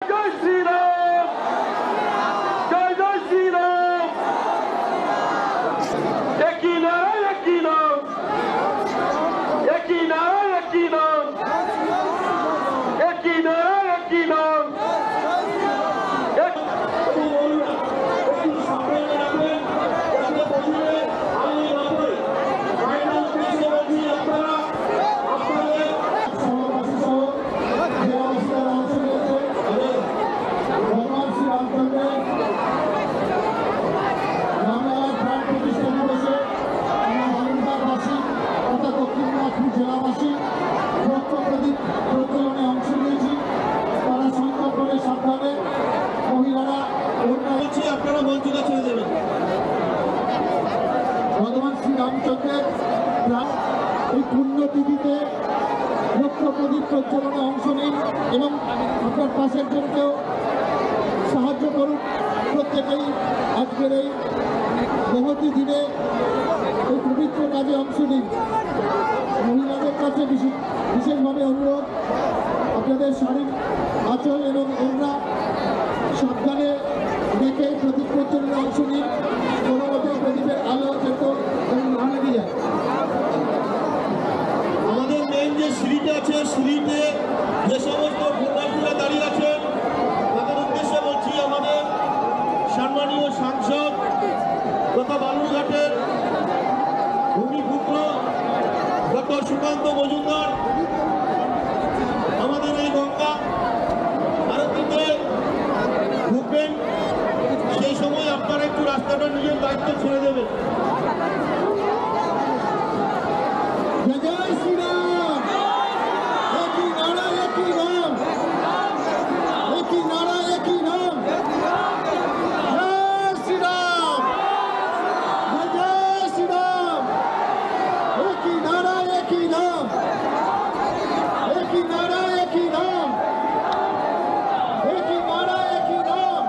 জয় শ্রীরাম, জয় জয় শ্রীরাম। একই নাম, একই নাম, একই নাম, একই নাম, একই নাম, একই নাম। জেলাবাসী রক্তপ্রদীপ প্রজ্বলনে অংশ নিয়েছি। তারা সংকল্প করে সাবধানে মহিলারা বলছি আপনারা মঞ্চটা ছেড়ে দেবেন। ভগবান শ্রীরামচন্দ্রের এই পুণ্যতিথিতে রক্তপ্রদীপ প্রজ্বলনে অংশ নিন এবং আপনার পাশের জনকেও সাহায্য করুন। প্রত্যেকেই আজকের এই মহতি দিনে এই পবিত্র কাজে অংশ নিন। মহিলাদের কাছে বিশেষভাবে অনুরোধ, আপনাদের শাড়ির আঁচল এবং ওড়না সাবধানে রেখে প্রদীপ প্রজ্বলনে অংশ নিন। কোনো মতে প্রদীপের আলো যেত না লেগে যায়। আমাদের মেন যে সিঁড়িটা আছে, সিঁড়িতে যে সমস্ত পুণ্যার্থীরা দাঁড়িয়ে আছেন তাদের উদ্দেশ্যে বলছি, আমাদের সম্মানীয় সাংসদ তথা বালুরঘাটের ভূমিপুত্র ডক্টর সুকান্ত মজুমদার আমাদের এই গঙ্গা আরতিতে ঢুকবেন। সেই সময় আপনারা একটু রাস্তাটা নিজের দায়িত্ব ছেড়ে দেবেন। জয় শ্রীরাম, একই নারা একই নাম, একই নারা একই নাম। জয় শ্রীরাম, জয় শ্রীরাম, একই নারা একই নাম, একই নারা একই নাম, একই নারা একই নাম।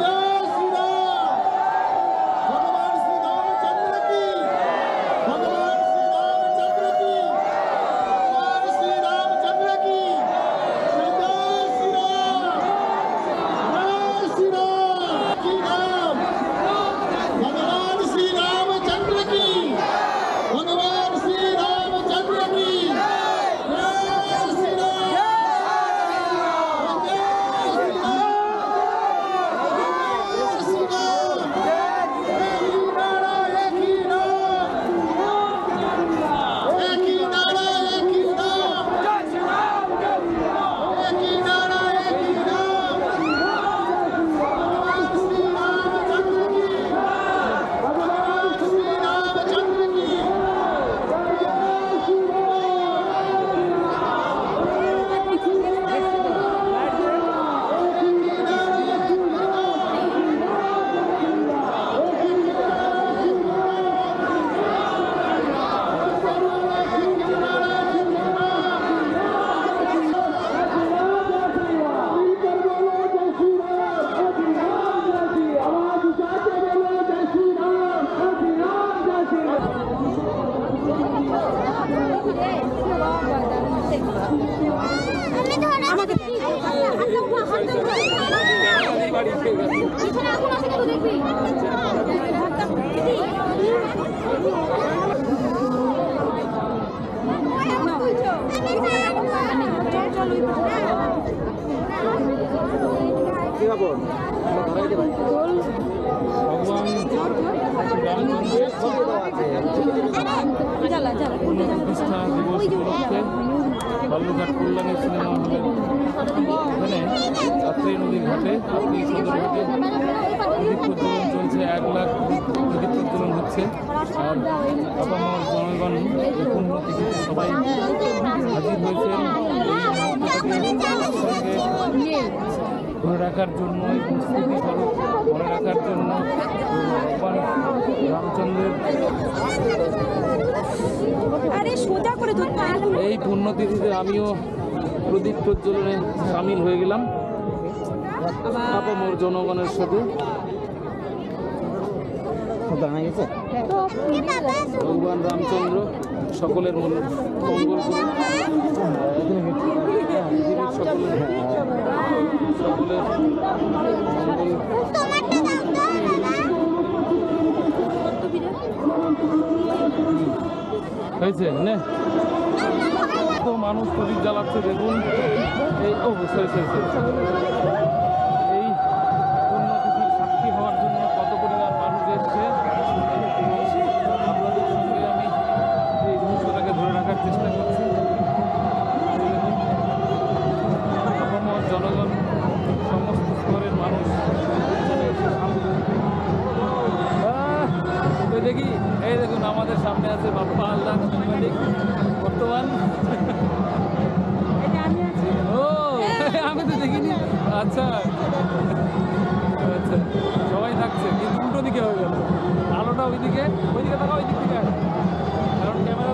জয় শ্রীরাম, ভগবান শ্রীরামচন্দ্র কি, ভগবান শ্রীরামচন্দ্র কি, ভগবান শ্রীরামচন্দ্র কি। জয় শ্রীরাম, জয় শ্রীরাম, কি নাম, ভগবান শ্রীরামচন্দ্র কি, ভগবান শ্রীরামচন্দ্র কি। জয় শ্রীরাম, জয় শ্রীরাম, একই নারা একই নাম, একই নারা একই নাম, একই নারা একই নাম। ভগবান শ্রীরামচন্দ্র কি, ভগবান শ্রীরামচন্দ্র কি। প্রতিষ্ঠা দিবস উপলক্ষে বালুরঘাট কল্যাণী সিনেমা হলে এখানে রাত্রি নদীর ঘাটে আপনি সুন্দর ঘাটে প্রদীপ প্রজ্বলন চলছে। 1 লাখ প্রদীপ প্রজ্বলন হচ্ছে। আর আপামর জনগণ এই পুণ্যতিথিতে সবাই হাজির হয়েছেন ধরে রাখার জন্য, এই সংস্কৃতি স্বরূপ ধরে রাখার জন্য ভগবান রামচন্দ্রের এই পুণ্যতিথিতে আমিও প্রদীপ প্রজ্বলনে সামিল হয়ে গেলাম আপামর জনগণের সাথে। ভগবান রামচন্দ্র সকলের মন মঙ্গল করুন। পৃথিবীর সকলের হয়েছে নে তো মানুষ প্রদীপ জ্বালাচ্ছে দেখুন। এই ও সরি সরি সরি এই পুণ্যতিথির সাক্ষী হওয়ার জন্য কত পরিমাণ মানুষ এসছে আপনাদের সঙ্গে আমি এই মুহূর্তটাকে ধরে রাখার চেষ্টা করছি। দেখুন জনগণ সমস্ত স্তরের মানুষ এখানে এসে ওই দেখি এই দেখুন আমাদের সামনে আছে বাপ্পা হালদার সাংবাদিক বর্তমান। ও আমি তো দেখিনি। আচ্ছা আচ্ছা সবাই থাকছে কিন্তু উল্টো দিকে হয়ে গেল আলোটা ওইদিকে থাকা ওই দিক থেকে কারণ ক্যামেরা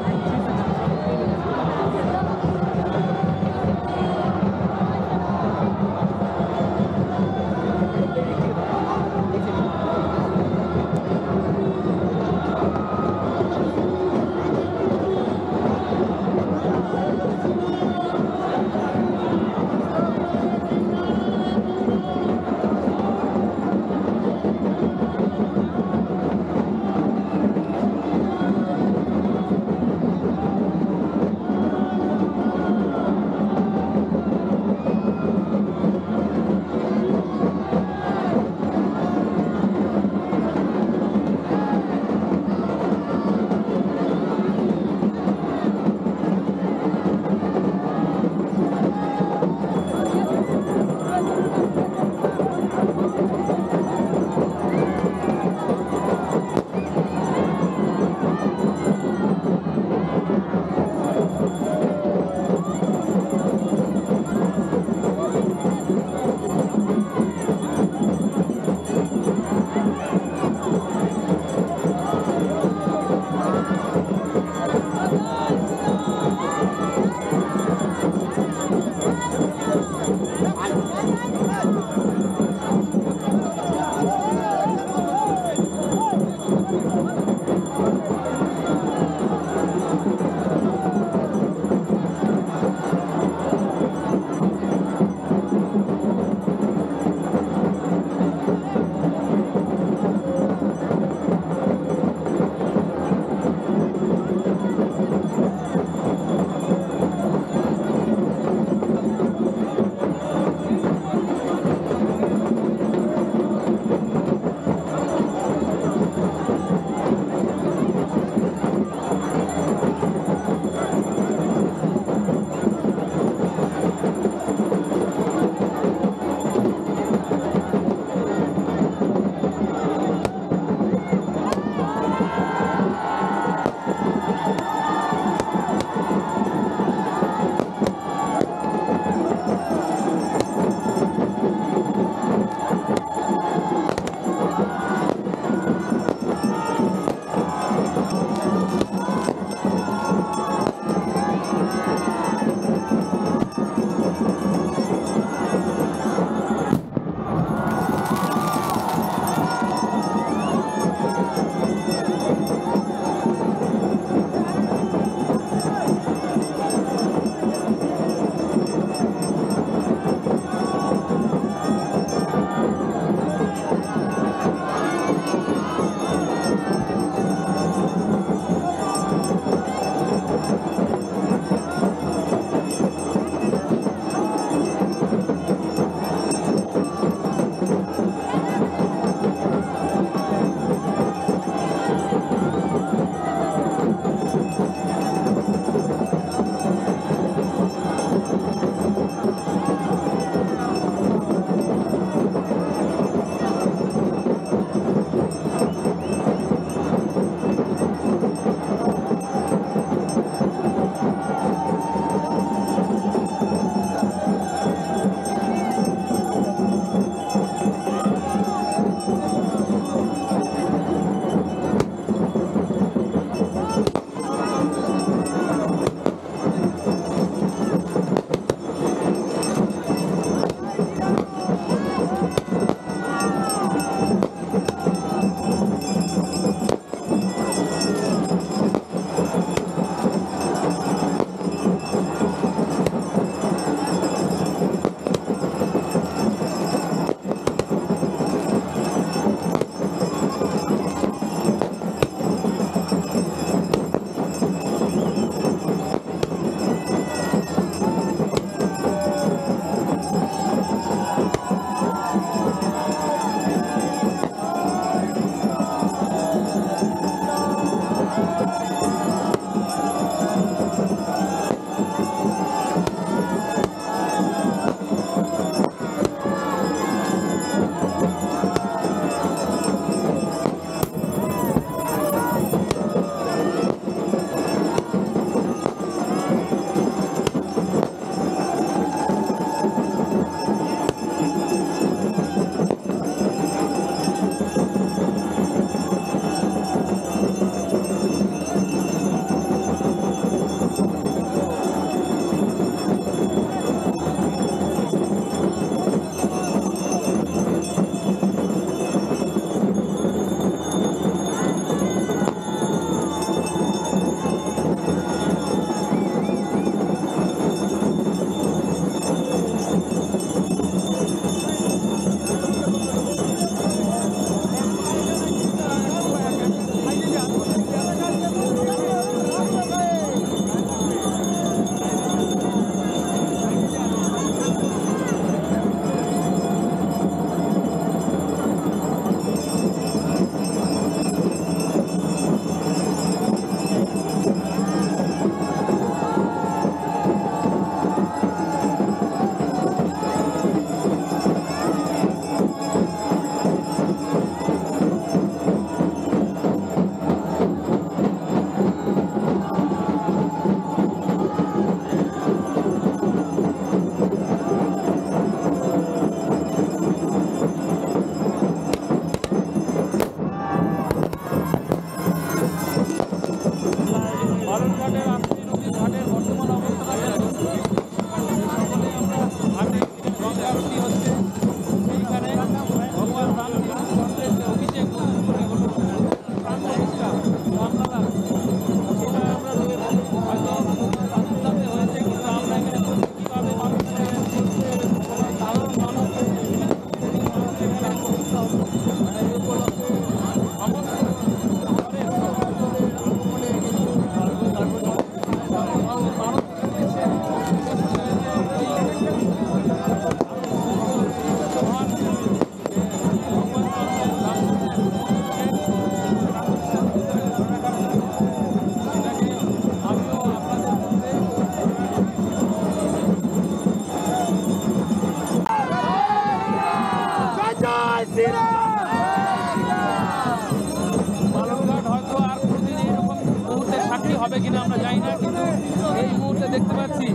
দেখতে পাচ্ছি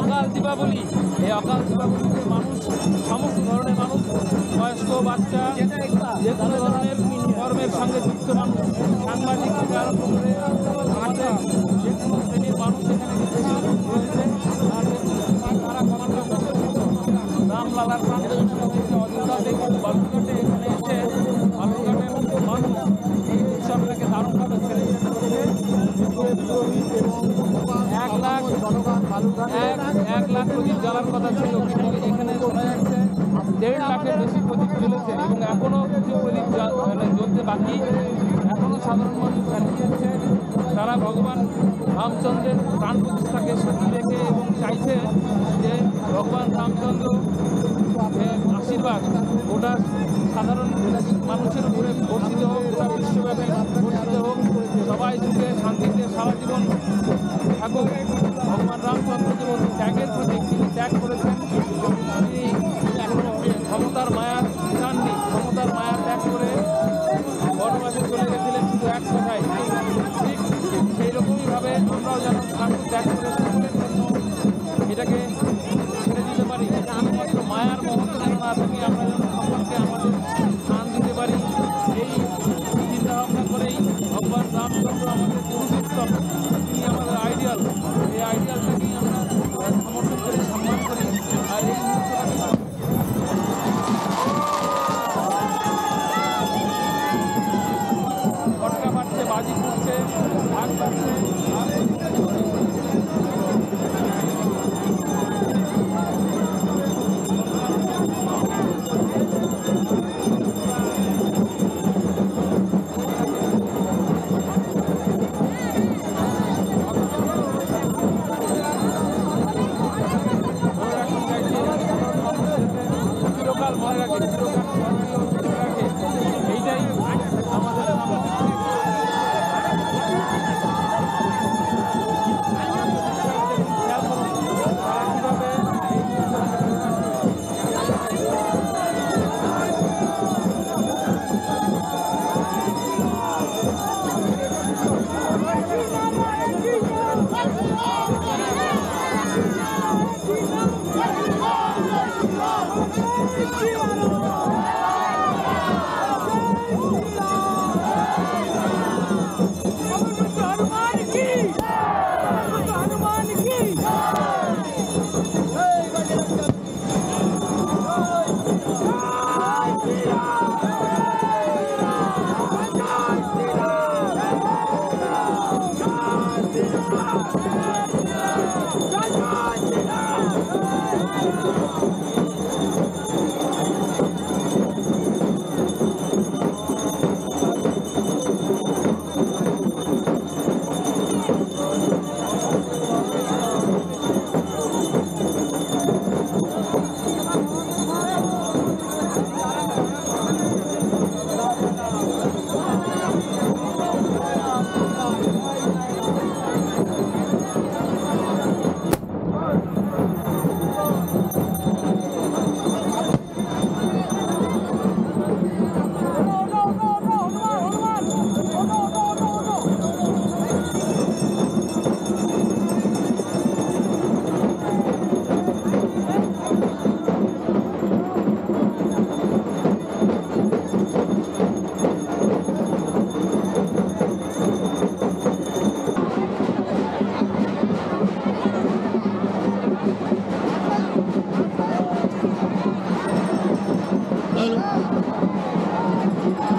অকাল দীপাবলি। এই অকাল দীপাবলিতে মানুষ, সমস্ত ধরনের মানুষ, বয়স্ক, বাচ্চা, যে কোনো ধরনের কর্মের সঙ্গে যুক্ত মানুষ, সাংবাদিক থেকে আরম্ভ করে আমাদের যে কোনো শ্রেণীর মানুষ এখানে কিন্তু রয়েছে। আর তারা কমান্ডার রামলালার প্রাণ প্রতিষ্ঠা হয়েছে অযোধ্যা থেকে বালুরঘাটে। এখানে এসে বালুরঘাটের মানুষ এই উৎসবটাকে দারুণভাবে সেলিব্রেট করছে। 1 লাখ প্রদীপ জ্বালার কথা ছিল, কিন্তু এখানে শোনা যাচ্ছে 1.5 লাখের বেশি প্রদীপ জ্বলেছে এবং এখনও কিছু প্রদীপ জ্বলতে বাকি। এখনও সাধারণ মানুষ জানিয়ে যাচ্ছে তারা ভগবান রামচন্দ্রের প্রাণ প্রতিষ্ঠাকে সাক্ষী রেখে এবং চাইছে যে ভগবান রামচন্দ্র আশীর্বাদ গোটা সাধারণ মানুষের উপরে বর্ষিত হোক, গোটা বিশ্বব্যাপী বর্ষিত হোক, সবাই সুখে শান্তিতে সারা জীবন থাকুক। ভগবান রামচন্দ্র যেমন ত্যাগের প্রতীক, তিনি ত্যাগ করেছেন, তিনি ক্ষমতার মায়ার চাননি, ক্ষমতার মায়া ত্যাগ করে বনবাসে চলে গেছিলেন শুধু এক কথায়। ঠিক সেই রকমইভাবে আমরাও যেন ঠাকুর ত্যাগ করে সকলের জন্য এটাকে ছেড়ে দিতে পারি, শুধুমাত্র মায়ার মহত্ব যেন না থাকি, আমরা যেন সকলকে আমাদের স্থান দিতে পারি। এই চিন্তাভাবনা করেই ভগবান রামচন্দ্র আমাদের পুরুষোত্তম, তিনি আমাদের আইডিয়াল, এই আইডিয়ালটাকেই আমরা সমর্থন করি, সম্মান করি। আর এই মুহূর্তটাকে ফটকা বাড়ছে, বাজি ফুটছে, ভাগ বাড়ছে। চিরকাল মনে রাখে, চিরকাল মনে রাখে, এইটাই আমাদের খেয়াল করুন তারা কীভাবে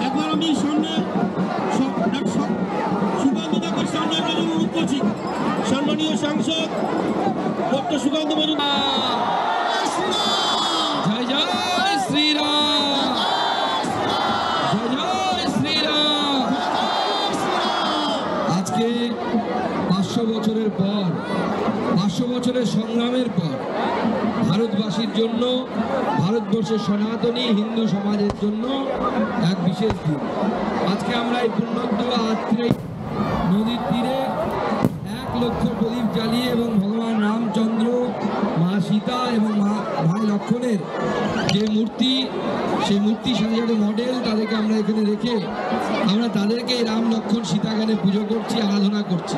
একবার আমি সামনে সুকান্ত দাকে সামনে অনুরোধ করছি। সম্মানীয় সাংসদ ডক্টর সুকান্ত মজুমদার। জয় জয় শ্রীরাম, জয় জয় শ্রীরাম। আজকে 500 বছরের পর, 500 বছরের সংগ্রামের পর ভারতবাসীর জন্য, ভারতবর্ষের সনাতনী হিন্দু সমাজের জন্য এক বিশেষ দিন। আজকে আমরা এই পুণ্যদ্য আত্রেয় নদীর তীরে 1 লক্ষ প্রদীপ জ্বালিয়ে এবং ভগবান রামচন্দ্র, মা সীতা এবং ভাই লক্ষণের যে মূর্তি, সেই মূর্তি সাজানো মডেল, তাদেরকে আমরা এখানে রেখে আমরা তাদেরকে রাম লক্ষণ সীতা গানে পুজো করছি, আরাধনা করছি।